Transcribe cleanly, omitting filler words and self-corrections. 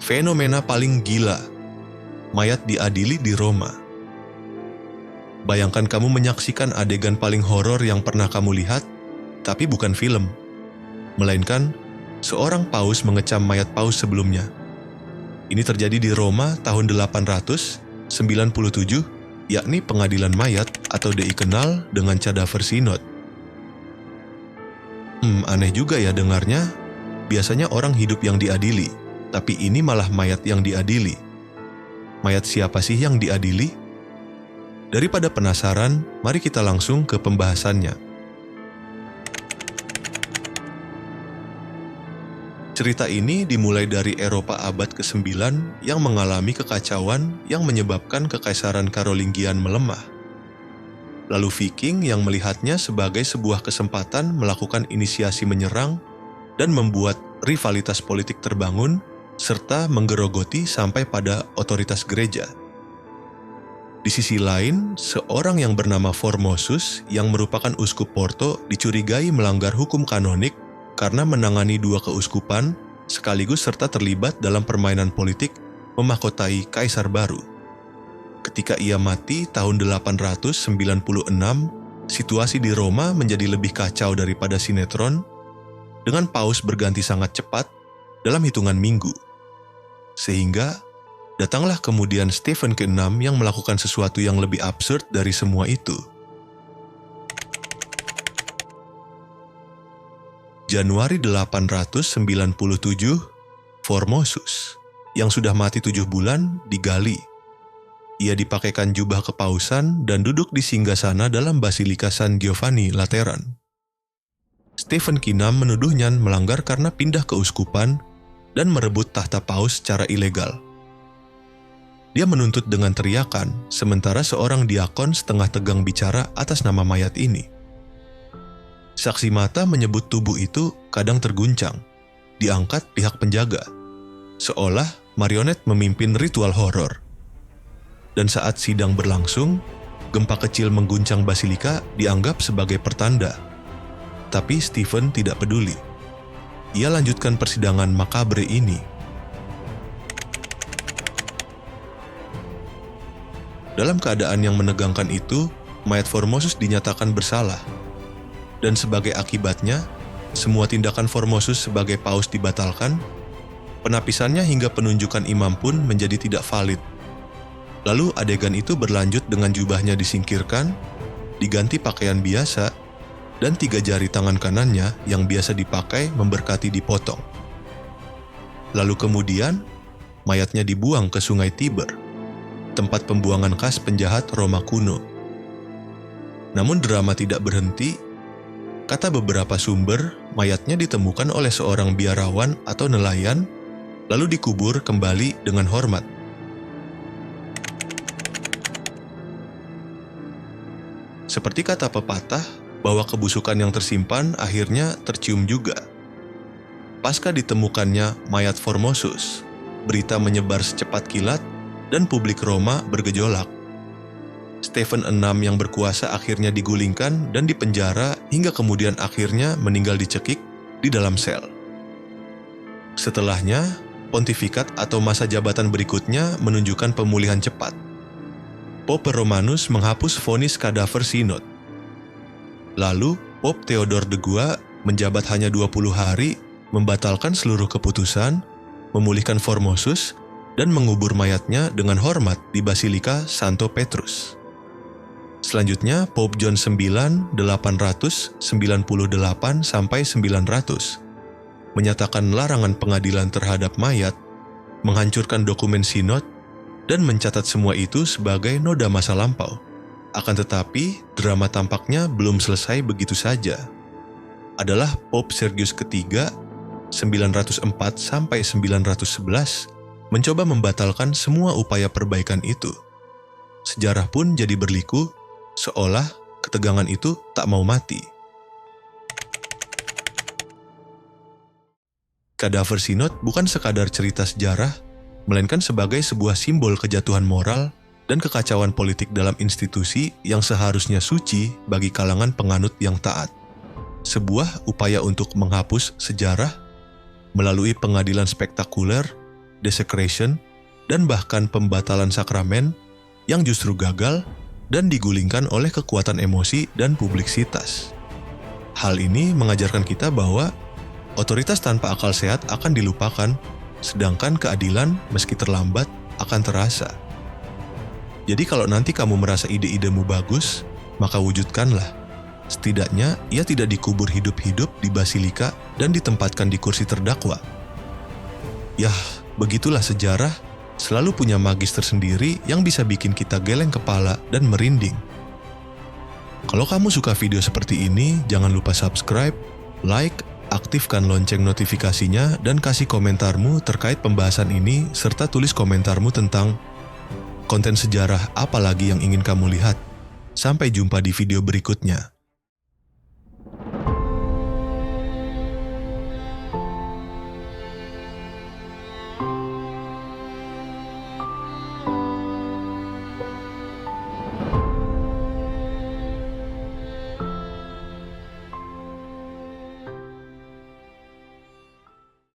Fenomena paling gila, mayat diadili di Roma. Bayangkan kamu menyaksikan adegan paling horor yang pernah kamu lihat, tapi bukan film, melainkan seorang paus mengecam mayat paus sebelumnya. Ini terjadi di Roma tahun 897, yakni pengadilan mayat atau dikenal dengan Cadaver Synod. Aneh juga ya dengarnya. Biasanya orang hidup yang diadili, tapi ini malah mayat yang diadili. Mayat siapa sih yang diadili? Daripada penasaran, mari kita langsung ke pembahasannya. Cerita ini dimulai dari Eropa abad ke-9 yang mengalami kekacauan yang menyebabkan kekaisaran Karolingian melemah. Lalu Viking yang melihatnya sebagai sebuah kesempatan melakukan inisiasi menyerang dan membuat rivalitas politik terbangun serta menggerogoti sampai pada otoritas gereja. Di sisi lain, seorang yang bernama Formosus yang merupakan uskup Porto dicurigai melanggar hukum kanonik karena menangani dua keuskupan sekaligus serta terlibat dalam permainan politik memahkotai kaisar baru. Ketika ia mati tahun 896, situasi di Roma menjadi lebih kacau daripada sinetron, dengan paus berganti sangat cepat dalam hitungan minggu. Sehingga datanglah kemudian Stephen ke-6 yang melakukan sesuatu yang lebih absurd dari semua itu. Januari 897, Formosus, yang sudah mati 7 bulan, digali. Ia dipakaikan jubah kepausan dan duduk di singgasana dalam Basilika San Giovanni Lateran. Stephen ke-6 menuduhnya melanggar karena pindah keuskupan dan merebut tahta paus secara ilegal. Dia menuntut dengan teriakan, sementara seorang diakon setengah tegang bicara atas nama mayat ini. Saksi mata menyebut tubuh itu kadang terguncang, diangkat pihak penjaga, seolah marionet memimpin ritual horor. Dan saat sidang berlangsung, gempa kecil mengguncang Basilika dianggap sebagai pertanda. Tapi Stephen tidak peduli. Ia lanjutkan persidangan makabre ini. Dalam keadaan yang menegangkan itu, mayat Formosus dinyatakan bersalah. Dan sebagai akibatnya, semua tindakan Formosus sebagai paus dibatalkan, penapisannya hingga penunjukan imam pun menjadi tidak valid. Lalu adegan itu berlanjut dengan jubahnya disingkirkan, diganti pakaian biasa, dan 3 jari tangan kanannya yang biasa dipakai memberkati dipotong. Lalu kemudian, mayatnya dibuang ke sungai Tiber, tempat pembuangan khas penjahat Roma kuno. Namun drama tidak berhenti. Kata beberapa sumber, mayatnya ditemukan oleh seorang biarawan atau nelayan, lalu dikubur kembali dengan hormat. Seperti kata pepatah, bahwa kebusukan yang tersimpan akhirnya tercium juga. Pasca ditemukannya mayat Formosus, berita menyebar secepat kilat dan publik Roma bergejolak. Stephen VI yang berkuasa akhirnya digulingkan dan dipenjara hingga kemudian akhirnya meninggal dicekik di dalam sel. Setelahnya, pontifikat atau masa jabatan berikutnya menunjukkan pemulihan cepat. Pope Romanus menghapus vonis Cadaver Synod. Lalu, Pope Theodore II menjabat hanya 20 hari, membatalkan seluruh keputusan, memulihkan Formosus, dan mengubur mayatnya dengan hormat di Basilika Santo Petrus. Selanjutnya, Pope John IX 898 sampai 900 menyatakan larangan pengadilan terhadap mayat, menghancurkan dokumen sinod, dan mencatat semua itu sebagai noda masa lampau. Akan tetapi, drama tampaknya belum selesai begitu saja. Adalah Pope Sergius III 904 sampai 911 mencoba membatalkan semua upaya perbaikan itu. Sejarah pun jadi berliku, seolah ketegangan itu tak mau mati. Cadaver Synod bukan sekadar cerita sejarah, melainkan sebagai sebuah simbol kejatuhan moral dan kekacauan politik dalam institusi yang seharusnya suci bagi kalangan penganut yang taat. Sebuah upaya untuk menghapus sejarah melalui pengadilan spektakuler desecration, dan bahkan pembatalan sakramen yang justru gagal dan digulingkan oleh kekuatan emosi dan publisitas. Hal ini mengajarkan kita bahwa otoritas tanpa akal sehat akan dilupakan, sedangkan keadilan meski terlambat akan terasa. Jadi kalau nanti kamu merasa ide-idemu bagus, maka wujudkanlah. Setidaknya ia tidak dikubur hidup-hidup di basilika dan ditempatkan di kursi terdakwa. Yah, begitulah sejarah selalu punya magis tersendiri yang bisa bikin kita geleng kepala dan merinding. Kalau kamu suka video seperti ini, jangan lupa subscribe, like, aktifkan lonceng notifikasinya, dan kasih komentarmu terkait pembahasan ini, serta tulis komentarmu tentang konten sejarah apa lagi yang ingin kamu lihat. Sampai jumpa di video berikutnya.